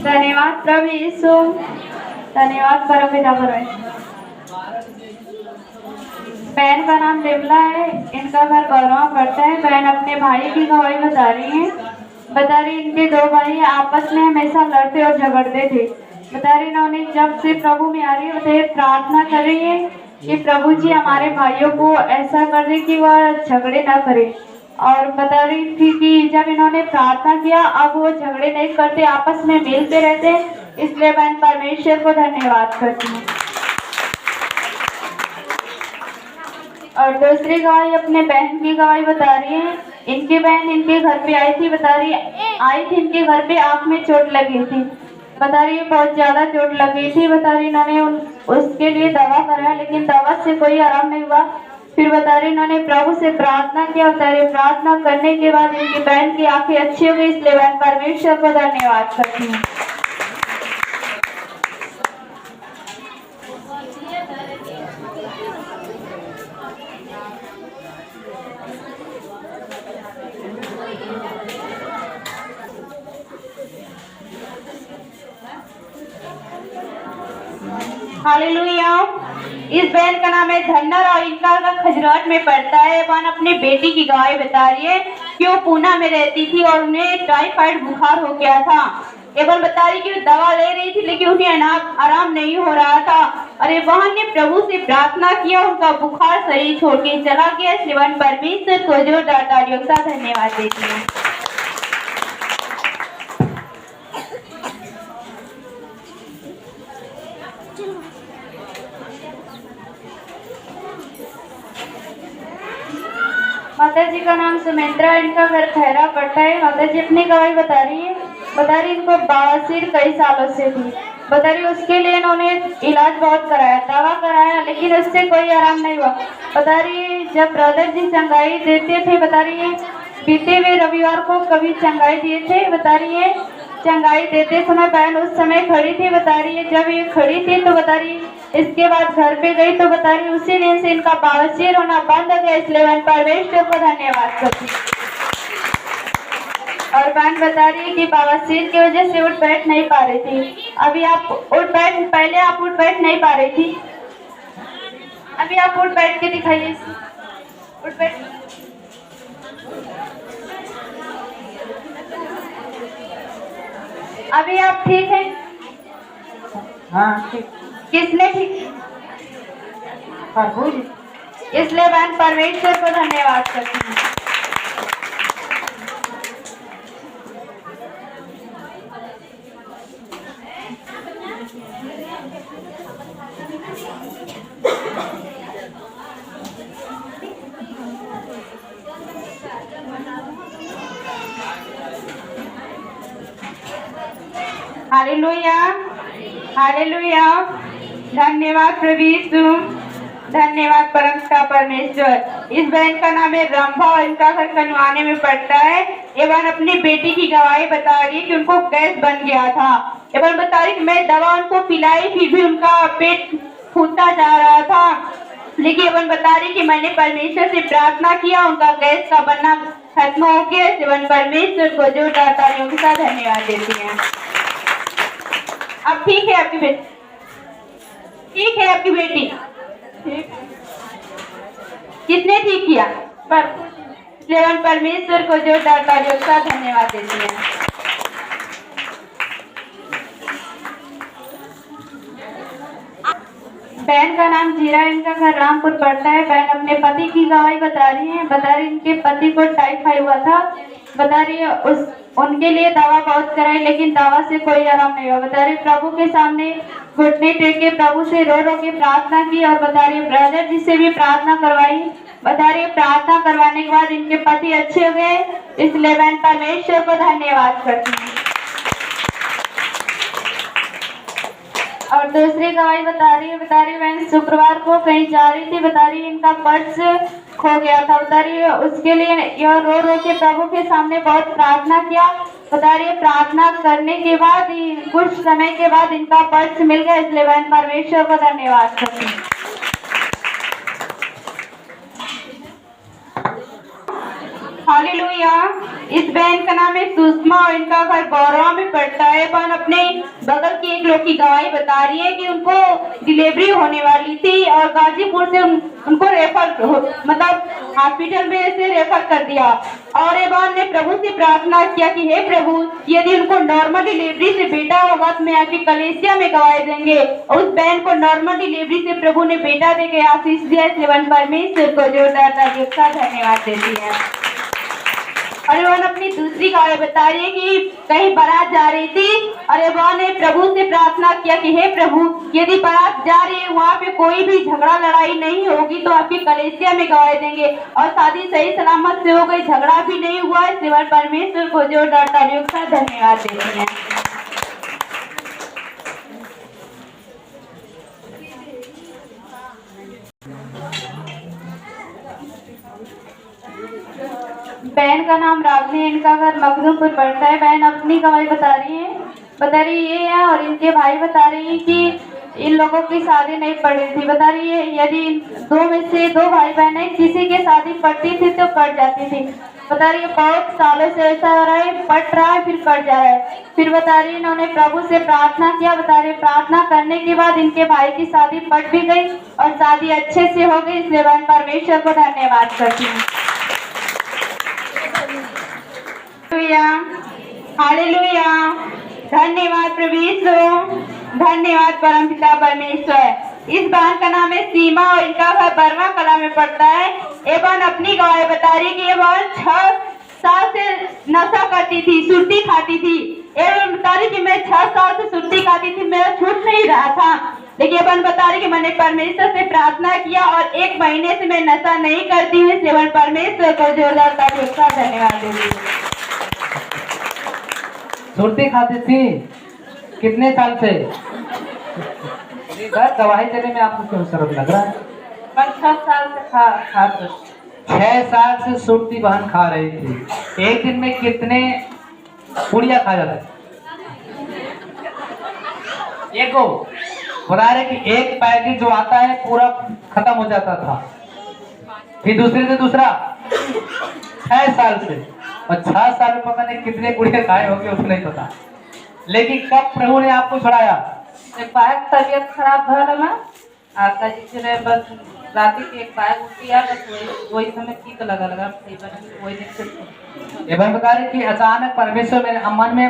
धन्यवाद प्रभु यीशु, धन्यवाद परमपिता परमेश्वर। बहन का नाम बिमला है, इनका घर गौरव पड़ता है। बहन अपने भाई की गवाही बता रही है। बता रही इनके दो भाई आपस में हमेशा लड़ते और झगड़ते थे। बता रही इन्होंने जब से प्रभु में आ रही है तो प्रार्थना कर रही है कि प्रभु जी हमारे भाइयों को ऐसा कर दे कि वह झगड़े ना करे। और बता रही थी कि जब इन्होंने प्रार्थना किया अब वो झगड़े नहीं करते, आपस में मिलते रहते। इसलिए बहन परमेश्वर को धन्यवाद करती हूँ। और दूसरी गवाही अपने बहन की गवाही बता रही है। इनकी बहन इनके घर पे आई थी। बता रही आई थी इनके घर पे आंख में चोट लगी थी। बता रही बहुत ज्यादा चोट लगी थी। बता रही इन्होंने उसके लिए दवा कराया लेकिन दवा से कोई आराम नहीं हुआ। फिर बता रही इन्होंने प्रभु से प्रार्थना किया। बता रही प्रार्थना करने के बाद इनकी बहन की आंखें अच्छी हो गई। इसलिए बहन परमेश्वर को धन्यवाद करती हूँ। हालेलुया। इस बहन का नाम है धन्नर और इनका खजराट में पड़ता है। वह अपनी बेटी की गवाही बता रही है कि वो पूना में रहती थी और उन्हें टाइफाइड बुखार हो गया था। एवं बता रही कि वो दवा ले रही थी लेकिन उन्हें आराम नहीं हो रहा था। अरे बहन ने प्रभु से प्रार्थना किया, उनका बुखार शरीर छोड़ के चला गया। श्रीवन परमेश्वर को जोरदार तालियों का धन्यवाद देती हूँ। माता जी का नाम सुमित्रा, इनका घर खैरा पड़ता है। माता जी अपनी गवाही बता रही है। बता रही इनको बवासीर कई सालों से थी। बता रही उसके लिए इन्होंने इलाज बहुत कराया, दवा कराया लेकिन उससे कोई आराम नहीं हुआ। बता रही जब ब्रदर जी चंगाई देते थे, बता रही बीते हुए रविवार को कभी चंगाई दिए थे। बता रही है चंगाई देते समय बहन उस समय खड़ी थी। बता रही है जब ये खड़ी थी तो बता रही इसके बाद घर पे गई तो बता रही उसी दिन से इनका बवासीर होना बंद हो गया। इसलिए बहन परमेश्वर को धन्यवाद करती। और बहन बता रही है कि बवासीर की वजह से उठ बैठ नहीं पा रही थी। अभी आप उठ बैठ, पहले आप उठ बैठ नहीं पा रही थी, अभी आप उठ बैठ के दिखाइए। उठ बैठ, अभी आप ठीक हैं? हाँ ठीक। किसने ठीक? इसलिए बहन परमेश्वर को धन्यवाद करती हूँ। Hallelujah, hallelujah. धन्यवाद प्रभु यीशु, धन्यवाद परमपिता परमेश्वर। इस बहन का नाम है रंभा और इनका घर कनवाने में पड़ता है। एवं अपनी बेटी की गवाही बता रही है कि उनको गैस बन गया था। एवं बता रही कि मैं दवा उनको पिलाई फिर भी उनका पेट फूटता जा रहा था। लेकिन एवं बता रही कि मैंने परमेश्वर से प्रार्थना किया, उनका गैस का बनना खत्म हो गया। एवं परमेश्वर को जोरदार तालियों के साथ धन्यवाद देती हैं। अब ठीक है आपकी बेटी, ठीक है आपकी बेटी, ठीक। किसने ठीक किया? परमेश्वर को जोरदार तालियों का धन्यवाद देती हैं। बहन का नाम जीरा, इनका घर रामपुर पड़ता है। बहन अपने पति की गवाही बता रही है। बता रही इनके पति को टाइफाइड हुआ था। बता रही है उनके लिए दवा बहुत कराई लेकिन दवा से कोई आराम नहीं हुआ। बता रही प्रभु के सामने घुटने टेके प्रभु से रो रो के प्रार्थना की और बता रही ब्रदर जी से भी प्रार्थना करवाई। बता रही प्रार्थना करवाने के बाद इनके पति अच्छे हो गए। इसलिए बहन परमेश्वर को धन्यवाद करती हूँ। और दूसरी गवाही बता रही बहन शुक्रवार को कहीं जा रही थी। बता रही इनका पर्स खो गया था। बता रही उसके लिए यह रो रो के प्रभु के सामने बहुत प्रार्थना किया। बता रही प्रार्थना करने के बाद कुछ समय के बाद इनका पर्स मिल गया। इसलिए बहन परमेश्वर को धन्यवाद करती हूँ। हालेलुया। इस बहन का नाम है सुषमा और इनका घर गौरवा में पड़ता है। बहन अपने बगल की एक लोग की गवाही बता रही है कि उनको डिलीवरी होने वाली थी और गाजीपुर से उनको मतलब हॉस्पिटल में से रेफर कर दिया और ये बहन ने प्रभु से प्रार्थना किया कि हे प्रभु, यदि उनको नॉर्मल डिलीवरी से बेटा होगा तो मैं आपकी कलीसिया में गवाही देंगे। और उस बहन को नॉर्मल डिलीवरी से प्रभु ने बेटा देके आशीष दिया। इसलिए परमेश्वर को जोरदार तालियों का धन्यवाद देती है। और वो अपनी दूसरी गवाही बता रही है कि कहीं बारात जा रही थी और वो ने प्रभु से प्रार्थना किया कि हे प्रभु, यदि बारात जा रही है वहाँ पे कोई भी झगड़ा लड़ाई नहीं होगी तो आपकी कलीसिया में गवाही देंगे। और शादी सही सलामत से हो गई, झगड़ा भी नहीं हुआ। इसलिए परमेश्वर को जोरदार तालियों का धन्यवाद देते हैं। बहन का नाम रागनी है, इनका घर मखदूमपुर पड़ता है। बहन अपनी गवाही बता रही है और इनके भाई बता रही है कि इन लोगों की शादी नहीं पड़ रही थी। बता रही है यदि दो में से दो भाई बहन है किसी की शादी पड़ती थी तो कट जाती थी। बता रही है बहुत सालों से ऐसा हो रहा है, पट रहा है फिर कट जा रहा है। फिर बता रही है इन्होंने प्रभु से प्रार्थना किया। बता रही प्रार्थना करने के बाद इनके भाई की शादी पट भी गई और शादी अच्छे से हो गई। इसलिए बहन परमेश्वर को धन्यवाद करती हूँ। हालेलुया, धन्यवाद प्रभु यीशु, धन्यवाद परमपिता परमेश्वर। इस बहन का नाम है सीमा और इनका घर बरवा कला में पड़ता है। ये बहन अपनी गवाही बता रही कि ये बहन 6 साल से नशा करती थी, सुर्ती खाती थी। ये बता रही कि मैं 6 साल से सुर्ती खाती थी, मेरा छूट नहीं रहा था। लेकिन ये बहन बता रही कि मैंने परमेश्वर से प्रार्थना किया और 1 महीने से मैं नशा नहीं करती हूँ। इसलिए परमेश्वर को जोरदार तालियों का धन्यवाद देती हूँ। सुरती खाती थी कितने साल से? गवाही देने में आपको क्यों शर्म लग रहा है? 6 साल से 6 साल से सुरती बहन खा रही थी। एक दिन में कितने पुड़िया खा जाते? एक बता रहे कि एक पैकेट जो आता है पूरा खत्म हो जाता था। फिर दूसरे से दूसरा 6 साल से और 6 साल में पता नहीं कितने पुड़िया खाए होंगे उसको नहीं पता। लेकिन कब प्रभु ने आपको छुड़ाया? तबियत खराब भला आपका जिसने बस रात के एक बैग उठिया बस वही समय ठीक लगा वही ये बता रहे कि अचानक परमेश्वर मेरे मन में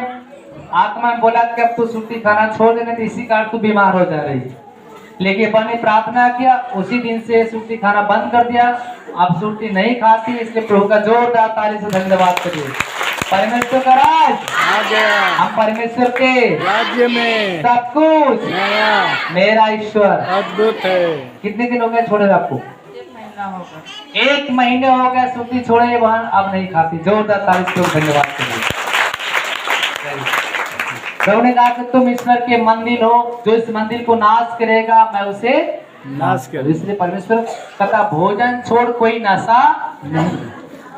आत्मा में बोला कि अब तू सुर्ती खाना छोड़ देने, तो इसी कारण तू बीमार हो जा रही। लेकिन अपन ने प्रार्थना किया, उसी दिन से सुर्ती खाना बंद कर दिया। अब सुर्ती नहीं खाती। इसलिए प्रभु का जोरदार ताली से धन्यवाद करिए। परमेश्वर का राज, हम परमेश्वर के राज्य में सब कुछ मेरा ईश्वर अद्भुत है। कितने दिन हो गए छोड़े आपको? 1 महीने हो गया सुर्ती छोड़े बहन, अब नहीं खाती। जोरदार ताली से धन्यवाद करिए। प्रभु ने कहा कि तुम ईश्वर के मंदिर हो, जो इस मंदिर को नाश करेगा मैं उसे नाश कर। इसलिए परमेश्वर कहता भोजन छोड़ कोई नशा नहीं।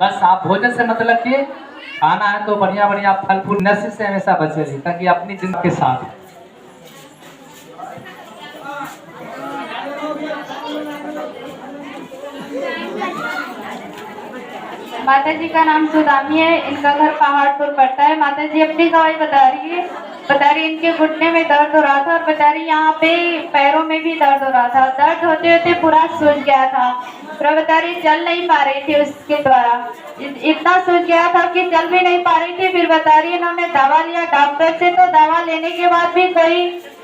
बस आप भोजन से मतलब कि खाना है तो बढ़िया बढ़िया फल फूल, नशे से हमेशा बचे रहिए ताकि अपनी जिंदगी के साथ। माता जी का नाम सुदामी है, इनका घर पहाड़पुर पड़ता है। माता जी अपनी गवाही बता रही इनके घुटने में दर्द हो रहा था और बता रही यहाँ पे पैरों में भी दर्द हो रहा था। दर्द होते होते पूरा सूज गया था। फिर बता रही चल नहीं पा रही थी, उसके द्वारा इतना सूज गया था कि चल भी नहीं पा रही थी। फिर बता रही इन्होंने दवा लिया डॉक्टर से, तो दवा लेने के बाद भी कोई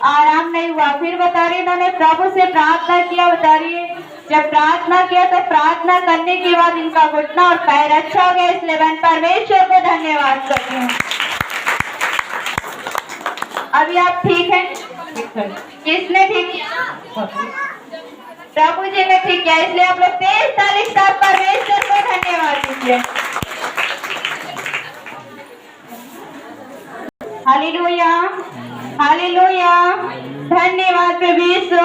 आराम नहीं हुआ। फिर बता रही इन्होंने प्रभु से प्रार्थना किया। बता रही जब प्रार्थना किया तो प्रार्थना करने के बाद इनका घुटना और पैर अच्छा हो गया। इसलिए मैं परमेश्वर को धन्यवाद करती हूँ। अभी आप ठीक हैं? किसने ठीक किया? प्रभु जी ने ठीक किया। इसलिए आप लोग 23 तारीख तक परमेश्वर को धन्यवाद दीजिए। हालेलुया, हालेलुया, धन्यवाद प्रभु यीशु,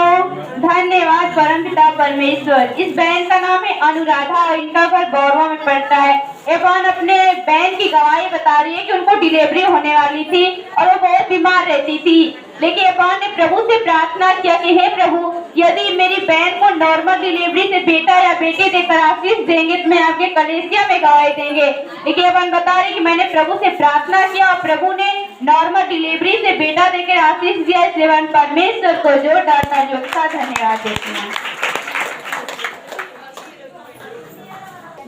धन्यवाद परमपिता परमेश्वर। इस बहन का नाम है अनुराधा और इनका घर गौरवा में पड़ता है। ये बहन अपने बहन की गवाही बता रही है कि उनको डिलीवरी होने वाली थी और वो बहुत बीमार रहती थी। लेकिन एबान ने प्रभु से प्रार्थना किया कि हे प्रभु, यदि मेरी बहन को नॉर्मल डिलीवरी से बेटा या बेटी देकर आशीष देंगे तो मैं आपके कलीसिया में गवाही देंगे। लेकिन एबान बता रहे कि मैंने प्रभु से प्रार्थना किया और प्रभु ने नॉर्मल डिलीवरी से बेटा देकर आशीष दिया। इसलिए एबान परमेश्वर को जोरदार तालियों के साथ धन्यवाद देते हैं।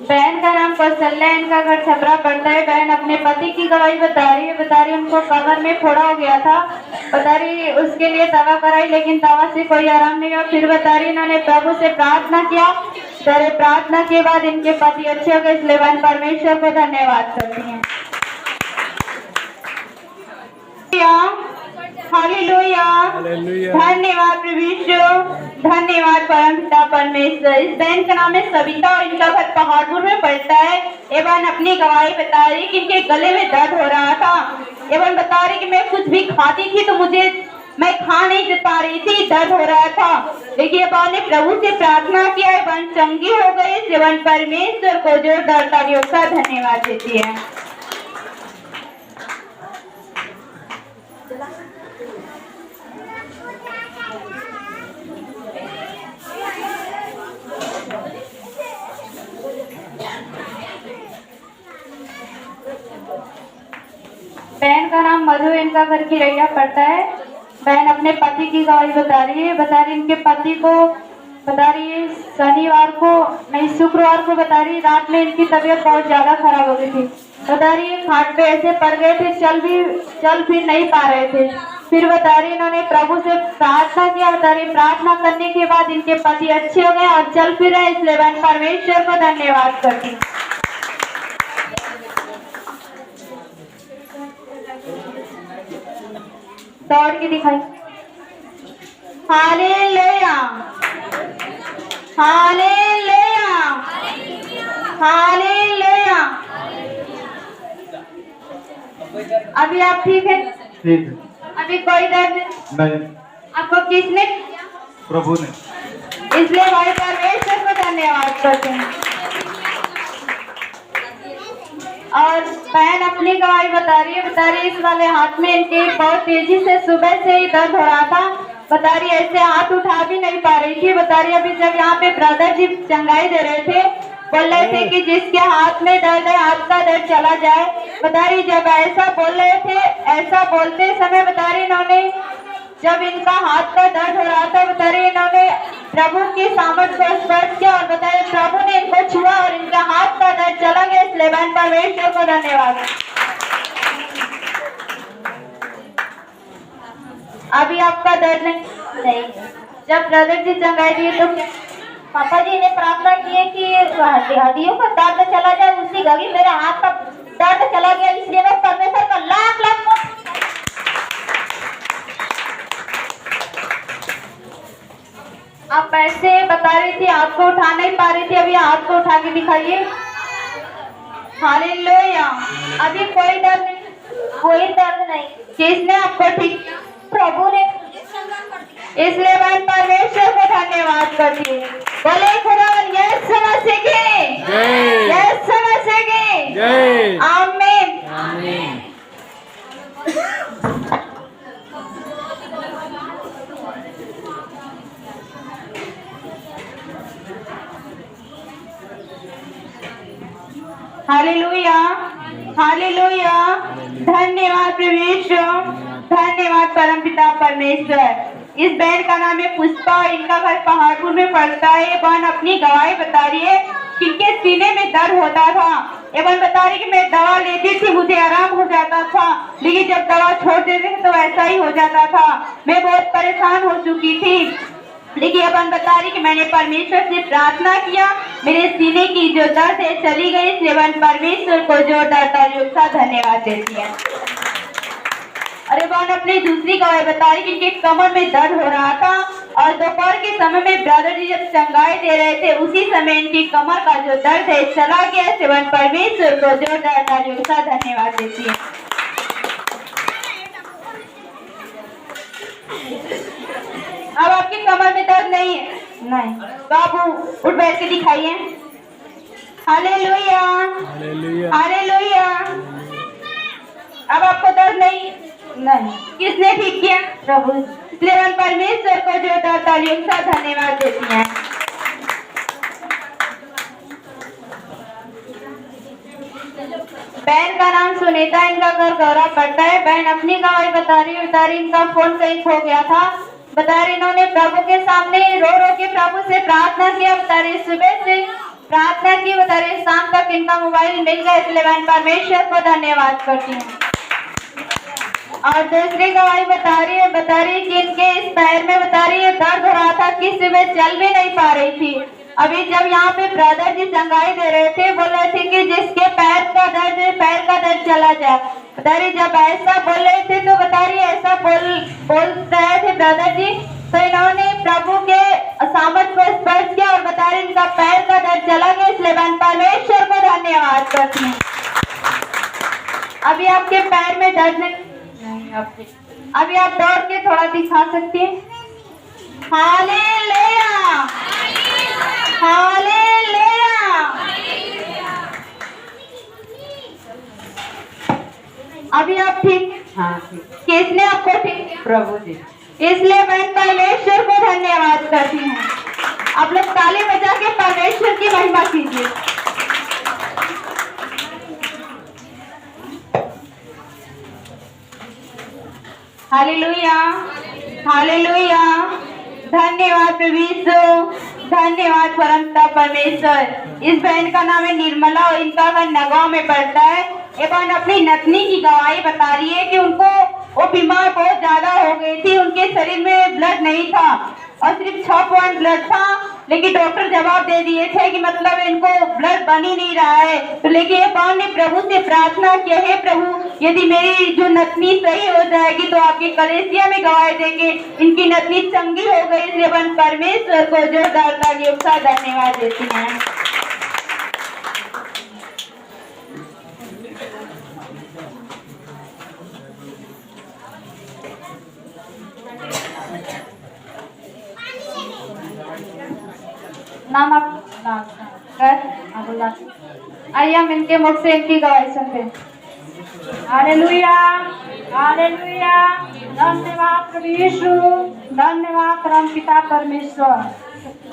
बहन का नाम कौशल्या, इनका घर छपरा पड़ता है। बहन अपने पति की गवाही बता रही है उनको कमर में फोड़ा हो गया था। बता रही उसके लिए दवा कराई लेकिन दवा से कोई आराम नहीं हुआ। फिर बता रही इन्होंने प्रभु से प्रार्थना किया। सारे प्रार्थना के बाद इनके पति अच्छे हो गए। इसलिए बहन परमेश्वर को धन्यवाद करती हैं। हालेलुया, धन्यवाद प्रभु यीशु, धन्यवाद परम पिता परमेश्वर। इस बहन का नाम है सविता और इनका घर पहाड़पुर में पड़ता है। एवं अपनी गवाही बता रही कि इनके गले में दर्द हो रहा था। एवं बता रही कि मैं कुछ भी खाती थी तो मैं खा नहीं पा रही थी, दर्द हो रहा था। लेकिन एवं ने प्रभु से प्रार्थना किया एवं चंगी हो गई। एवं परमेश्वर को जोरदार तालियों का धन्यवाद देती है। बहन का नाम मधु, इनका घर खिरैया पड़ता है। बहन अपने पति की गवाही बता रही है इनके पति को बता रही है शुक्रवार को बता रही रात में इनकी तबीयत बहुत ज्यादा खराब हो गई थी। बता रही खाट पे ऐसे पड़ गए थे, चल फिर नहीं पा रहे थे। फिर बता रही इन्होंने प्रभु से प्रार्थना किया। बता रही प्रार्थना करने के बाद इनके पति अच्छे हो गए और चल फिर रहे। इसलिए बहन परमेश्वर को धन्यवाद करती। दौड़ के दिखाई। Hallelujah, hallelujah, hallelujah. अभी आप ठीक है? ठीक है। अभी कोई दर्द नहीं, आपको किसने? प्रभु ने। इसलिए भाई परमेश्वर को धन्यवाद करते हैं। और बहन अपनी गवाही बता रही इस वाले हाथ में इनके बहुत तेजी से सुबह से ही दर्द हो रहा था। बता रही ऐसे हाथ उठा भी नहीं पा रही थी। बता रही अभी जब यहाँ पे ब्रदर जी चंगाई दे रहे थे, बोल रहे थे कि जिसके हाथ में दर्द है हाथ का दर्द चला जाए। बता रही जब ऐसा बोल रहे थे, ऐसा बोलते समय बता रही इन्होंने जब इनका हाथ का दर्द हो रहा था, बता रही इन्होंने प्रभु की सामर्थ को स्पर्श किया और बताया प्रभु ने इनको छुआ और इनका हाथ का दर्द चला गया। इसलिए बहन परमेश्वर को धन्यवाद। अभी आपका दर्द नहीं। जब ब्रदर जी चंगाई दिए तो पापा जी ने प्रार्थना की है कि हड्डियों का दर्द चला जाए। उसी घड़ी मेरे हाथ का दर्द चला गया। इसलिए मैं परमेश्वर का लाख लाख आप ऐसे बता रही थी हाथ को उठा नहीं पा रही थी। अभी हाथ को उठा के दिखाइए। हालेलुया, अभी कोई दर्द नहीं। किसने आपको ठीक? प्रभु ने। इसलिए मैं परमेश्वर को धन्यवाद करती हूँ। बोले खुदा यीशु मसीह की जय, यीशु मसीह की जय, आमीन, आमीन। हालेलुया, हालेलुया, धन्यवाद प्रभु यीशु, धन्यवाद परमपिता परमेश्वर। इस बहन का नाम है पुष्पा, इनका घर पहाड़पुर में पड़ता है। बहन अपनी गवाही बता रही है कि इनके सीने में दर्द होता था। एवं बता रही कि मैं दवा लेती थी मुझे आराम हो जाता था, लेकिन जब दवा छोड़ देते थे तो ऐसा ही हो जाता था। मैं बहुत परेशान हो चुकी थी। लेकिन अपन बता रही कि मैंने परमेश्वर से प्रार्थना किया, मेरे सीने की जो दर्द है चली गई। इसलिए परमेश्वर को जोरदार तालियों का धन्यवाद देती है। अरे बहन अपनी दूसरी गवाही बता रही कि इनके कमर में दर्द हो रहा था और दोपहर के समय में ब्रदर जी जब चंगाई दे रहे थे उसी समय इनकी कमर का जो दर्द है चला गया। सेवन परमेश्वर को जोरदार तालियों का धन्यवाद देती है। अब आपकी कमर में दर्द नहीं है? नहीं। बाबू उठ बैठ के दिखाइए। Hallelujah, hallelujah. अब आपको दर्द नहीं? नहीं। किसने ठीक किया? प्रभु। इसलिए हम परमेश्वर को जोरदार तालियों के साथ धन्यवाद देती हैं। बहन का नाम सुनीता, इनका घर गौरा पड़ता है। बहन अपनी गवाही बता रही इनका फोन कहीं खो गया था। बता रही इन्होंने प्रभु के सामने रो रो के प्रभु से प्रार्थना किया। बता रही सुबह से प्रार्थना की, बता रही शाम तक इनका मोबाइल मिल गया। इसलिए बहन परमेश्वर को धन्यवाद करती हूँ। और दूसरी गवाही बता रही कि इनके इस पैर में बता रही है दर्द हो रहा था कि सुबह चल भी नहीं पा रही थी। अभी जब यहाँ पे ब्रदर जी चंगाई दे रहे थे, बोल रहे थे कि जिसके पैर का दर्द चला जाए। बता रही जब ऐसा बोल रहे थे तो बता रही ऐसा बोल रहे थे ब्रदर जी, तो इन्होंने प्रभु के सामर्थ को स्पर्श किया और बता रही इनका पैर का दर्द चला गया। इसलिए मैं परमेश्वर को धन्यवाद करती हूँ। अभी आपके पैर में दर्द नहीं, अभी आप दौड़ के थोड़ा दिखा सकती हैं। Hallelujah, hallelujah. अभी आप ठीक? हाँ ठीक। किसने आपको ठीक किया? प्रभु जी। इसलिए मैं परमेश्वर को धन्यवाद करती हूँ। आप लोग ताली बजा के परमेश्वर की महिमा कीजिए। Hallelujah, hallelujah. धन्यवाद प्रभु यीशु, धन्यवाद परमपिता परमेश्वर। इस बहन का नाम है निर्मला और इनका घर नगांव में पड़ता है। ये बहन अपनी नतनी की गवाही बता रही है कि उनको वो बीमार बहुत ज्यादा हो गई थी। उनके शरीर में ब्लड नहीं था और सिर्फ 6 पॉइंट ब्लड था, लेकिन डॉक्टर जवाब दे दिए थे कि मतलब इनको ब्लड बन ही नहीं रहा है। तो लेकिन ये बहन ने प्रभु से प्रार्थना की, हे प्रभु यदि मेरी जो नतनी सही हो जाएगी तो आपकी कलेसिया में गवाही देंगे इनकी नतनी चंगी हो गई। इसलिए बहन परमेश्वर को जोरदार तालियों के साथ धन्यवाद देती हैं। नाम आप आइए हम इनके मुख से इनकी गवाही सुनते हैं। Hallelujah, hallelujah. धन्यवाद प्रभु यीशु, धन्यवाद परमपिता परमेश्वर।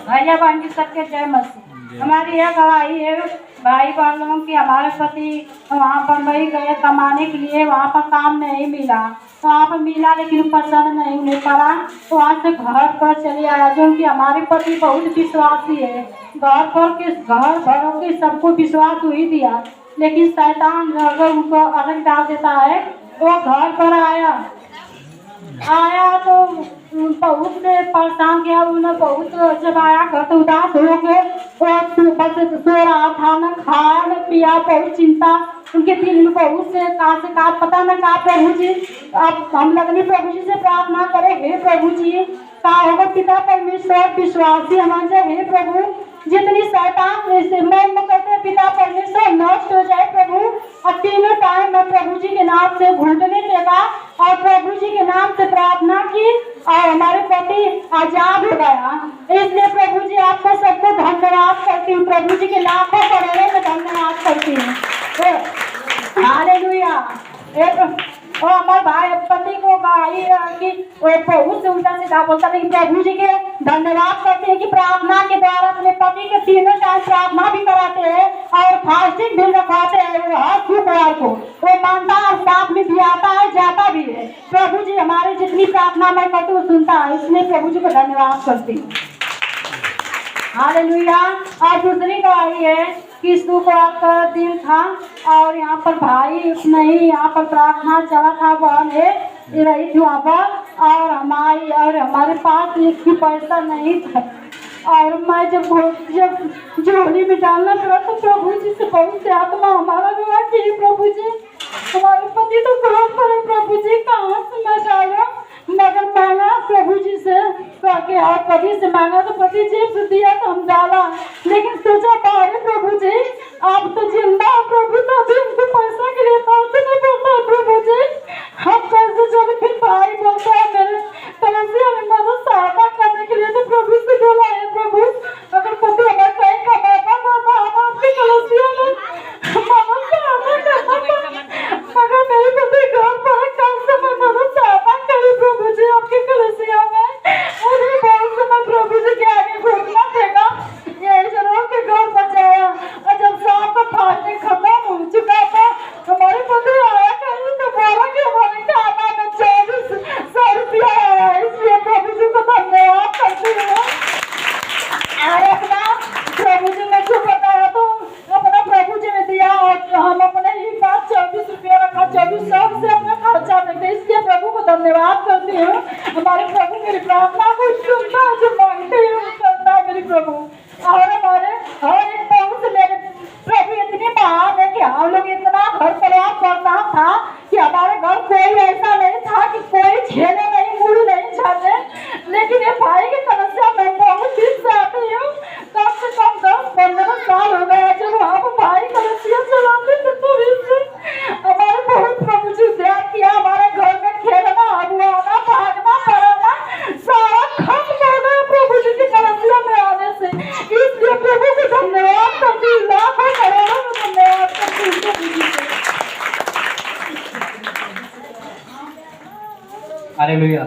भैया बहन की सबके जय मसीह। हमारी यह गवाही है भाई बहन लोगों की, हमारे पति वहाँ बम्बई गए कमाने के लिए, वहाँ पर काम नहीं मिला। वहाँ पर मिला लेकिन पसंद नहीं उन्हें पड़ा, तो वहाँ से घर पर चले आया। जो कि हमारे पति बहुत विश्वासी है, घर भरों के सबको विश्वास ही दिया, लेकिन शैतान अगर उनको अलग डाल देता है। वो घर पर आया तो बहुत परेशान किया उन्हें। बहुत जब आया घर तो उदास हो गए, सुबह से सो रहा था, न खाया न पिया, बहुत चिंता उनके दिल में बहुत से कहा पता न कहा। प्रभु जी अब हम लगने प्रभु जी से प्रार्थना करें, हे प्रभु जी कहा होगा पिता परमेश्वर विश्वासी हमारे, हे प्रभु जितनी शैतान कहते हैं पिता परमेश्वर नष्ट हो जाए प्रभु। और तीनों टाइम मैं प्रभु जी के नाम से घुटने टेका और प्रभु जी के नाम से प्रार्थना की और हमारे पति आजाद हो गया। इसलिए प्रभु जी आपको सबको धन्यवाद करती हूँ, प्रभु जी के लाखों करोड़ों में धन्यवाद करती हूँ। हालेलुया। और हमारे भाई पति को गवाही कि वो बहुत से उल्टा सीधा बोलता, लेकिन प्रभु जी के धन्यवाद करते हैं कि प्रार्थना के द्वारा अपने पति के तीनों टाइम प्रार्थना भी कराते हैं और फास्टिंग भी रखवाते हैं। वो हर शुक्रवार को वो मानता है, साथ में भी आता है, जाता भी है। प्रभु जी हमारी जितनी प्रार्थना मैं करती हूँ सुनता है, इसलिए प्रभु जी को धन्यवाद करती हूँ। हालेलुया। और दूसरी गवाही है कि शुक्रवार का दिन था और यहाँ पर भाई नहीं, यहाँ पर प्रार्थना चला था, बहन है रही थी वहाँ पर, और हमारे पास एक भी पैसा नहीं था। और मैं जब झोली में डालना पड़ा तो प्रभु जी से बहुत से आत्मा हमारा विवाह की, प्रभु जी हमारे पति तो बहुत पड़े, प्रभु जी कहाँ से मैं डाला, मगर मांगा प्रभु जी से करके और पति से मांगा तो पति जी से दिया तो हम डाला। लेकिन सोचा बारे प्रभु जी आप तो जिंदा प्रभु, तो अभी उनको पैसा के लिए पैसे नहीं बोलता है प्रभु जी, हम कैसे चले। फिर भाई बोलता है मेरे कलेसिया में मदद सहायता करने के लिए, तो प्रभु से बोला है प्रभु अगर पति हमारे कहीं कमाता था हम आपके कलेसिया में मदद सहायता करना, मगर मेरे पति घर पर कैसे मैं धन्यवाद करती हूँ। हमारे प्रभु मेरी प्रार्थना को सुनता है, जो मांगते हैं वो करता है मेरे प्रभु। और हमारे और एक प्रभु से मेरे प्रभु इतनी महान है कि हम लोग इतना घर परिवार परेशान था कि हमारे घर कोई ऐसा नहीं था कि कोई छेले नहीं, मुड़ नहीं छाते। लेकिन ये भाई की समस्या मैं बहुत दिन से आती हूँ, कम से कम 10-15 साल हो गए जब वहाँ पर भाई समस्या चलाते थे। तो इससे हमारे बहुत प्रभु जी ध्यान किया, हमारे घर में खेलना, हबुआना, भागना, पड़ना सारा खत्म हो गया प्रभु जी की समस्या में आने से। इसलिए प्रभु को धन्यवाद करती हूँ, लाखों करोड़ों में धन्यवाद करती हूँ प्रभु जी को। हालेलुया।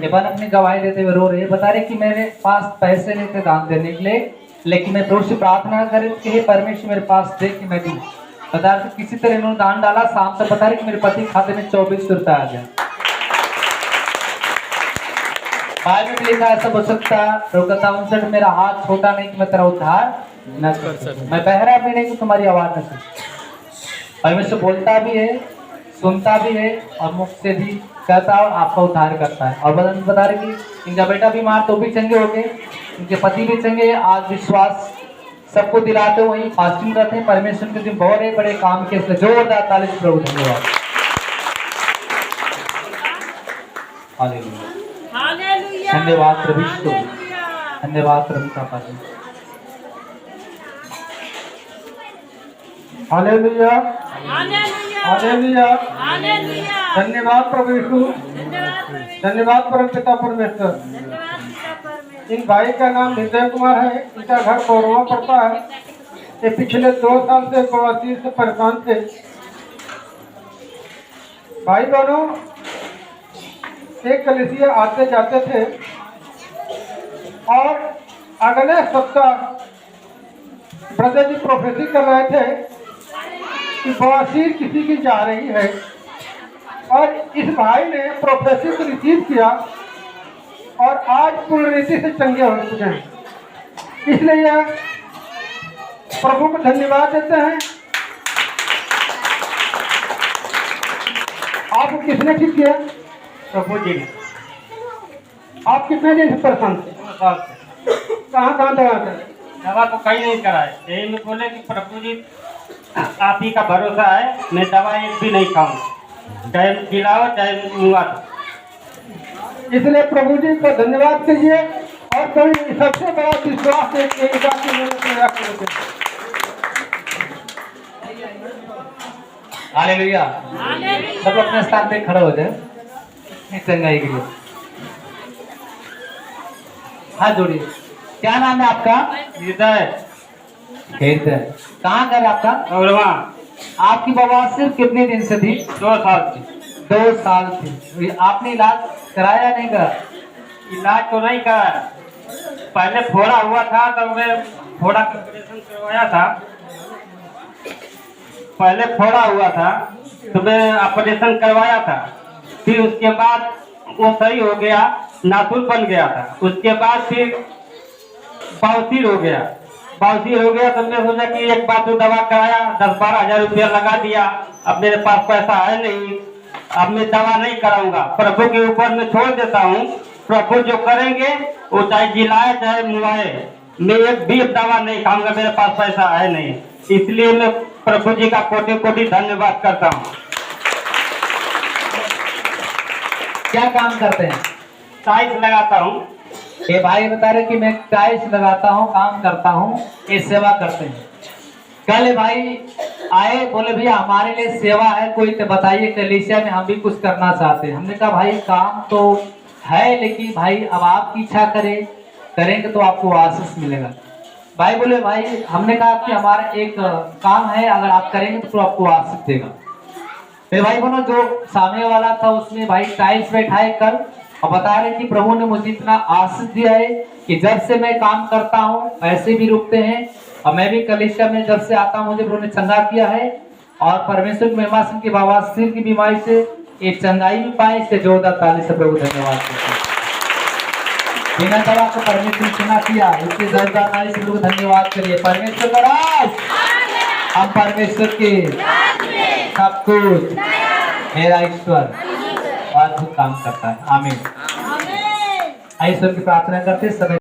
एबन अपनी गवाही देते हुए रो रहे हैं, बता रहे कि मेरे पास पैसे नहीं थे दान देने के लिए, लेकिन मैं प्रभु से प्रार्थना कर कि हे परमेश्वर मेरे पास दे कि मैं दूं। बता रहे किसी तरह इन्होंने दान डाला, शाम तक बता रहे कि मेरे पति खाते में 2400 रुपया आ गया। बाइबल में लिखा ऐसा हो सकता रोकता 59 मेरा हाथ छोटा नहीं कि मैं तेरा उद्धार न कर सकूं, मैं बहरा भी नहीं कि तुम्हारी आवाज न सुन। परमेश्वर बोलता भी है, सुनता भी है और मुख से भी कहता है और आपका उद्धार करता है। और बता रहे कि इनका बेटा बीमार तो भी चंगे हो गए, इनके पति भी चंगे, आज विश्वास सबको दिलाते वही फास्टिंग रहते हैं। परमेश्वर के दिन बहुत बड़े काम के, इसलिए जोरदार ताली से प्रभु धन्यवाद। हालेलुया, धन्यवाद प्रभु, धन्यवाद प्रभु का पालन। हालेलुया, हालेलुया, धन्यवाद प्रभु यीशु, धन्यवाद परम पिता परमेश्वर। इन भाई का नाम हृदय कुमार है, इनका घर पौरवा पड़ता है। ये पिछले 2 साल से बवासीर से परेशान थे। भाई दोनों एक कलीसिया आते जाते थे और अगले सप्ताह ब्रदर जी प्रोफेसी कर रहे थे कि बवासीर किसी की जा रही है, और इस भाई ने प्रोफेसी को रिसीव किया और आज पूर्ण रीति से चंगे हो चुके हैं। इसलिए प्रभु को धन्यवाद देते हैं। आपको किसने ठीक किया? प्रभु जी ने। आप कितने दिन से परेशान थे? 2 साल से। कहाँ दवा थे? दवा तो कहीं नहीं कराए, यही में बोले कि प्रभु जी आप ही का भरोसा है, मैं दवा एक भी नहीं खाऊंगा, चाहे खिलाओ चाहे मुआ दो। इसलिए प्रभु जी को धन्यवाद कीजिए। और कोई सबसे बड़ा विश्वास है कि हालेलुया। सब अपने स्थान पे खड़े हो जाए चंगाई के लिए, हाथ जोड़िए। क्या नाम है आपका? हृदय। हृदय। कहाँ घर आपका? और आपकी बवासीर कितने दिन से थी? 2 साल से। 2 साल थी। आपने इलाज कराया नहीं करा? इलाज तो नहीं कराया, पहले फोड़ा हुआ था तो मैं फोड़ा का ऑपरेशन करवाया था। पहले फोड़ा हुआ था तो मैं ऑपरेशन करवाया था, फिर उसके बाद वो सही हो गया, नाखून बन गया था। उसके बाद फिर बवासीर हो गया। बवासीर हो गया तो मैं सोचा कि एक बार तो दवा कराया, 10-12 हज़ार रुपया लगा दिया। अब मेरे पास पैसा है नहीं, अब मैं दवा नहीं कराऊंगा, प्रभु के ऊपर मैं छोड़ देता हूँ। प्रभु जो करेंगे वो चाहे जिलाए चाहे मुआए, मैं एक भी दवा नहीं खाऊंगा, मेरे पास पैसा है नहीं। इसलिए मैं प्रभु जी का कोटि कोटि धन्यवाद करता हूँ। क्या काम करते हैं? टाइल्स लगाता हूँ। ये भाई बता रहे कि मैं टाइल्स लगाता हूँ, काम करता हूँ, ये सेवा करते हैं। कल भाई आए, बोले भैया हमारे लिए सेवा है कोई तो बताइए, कलीसिया में हम भी कुछ करना चाहते हैं। हमने कहा भाई काम तो है, लेकिन भाई अब आपकी इच्छा करेंगे तो आपको आशीष मिलेगा। भाई बोले भाई हमने कहा कि हमारा एक काम है, अगर आप करेंगे तो आपको आशीष देगा। फिर भाई बोलो जो सामने वाला था उसने भाई टाइल्स बैठाए कल, और बता रहे कि प्रभु ने मुझे इतना आशीष दिया है कि जब से मैं काम करता हूँ पैसे भी रुकते हैं, और मैं भी कलीसिया में जब से आता हूँ मुझे प्रभु ने चंगा किया है। और परमेश्वर की महिमा से बवासीर की बीमारी से एक चंगाई भी पाए, इससे जोरदार ताली से प्रभु धन्यवाद करते हैं। बिना दवा को परमेश्वर चुना किया, इससे जोरदार ताली से प्रभु धन्यवाद करिए। परमेश्वर का राज, हम परमेश्वर के सब कुछ, मेरा ईश्वर। अद्भुत काम करता है। आमीन। ईश्वर की प्रार्थना करते समय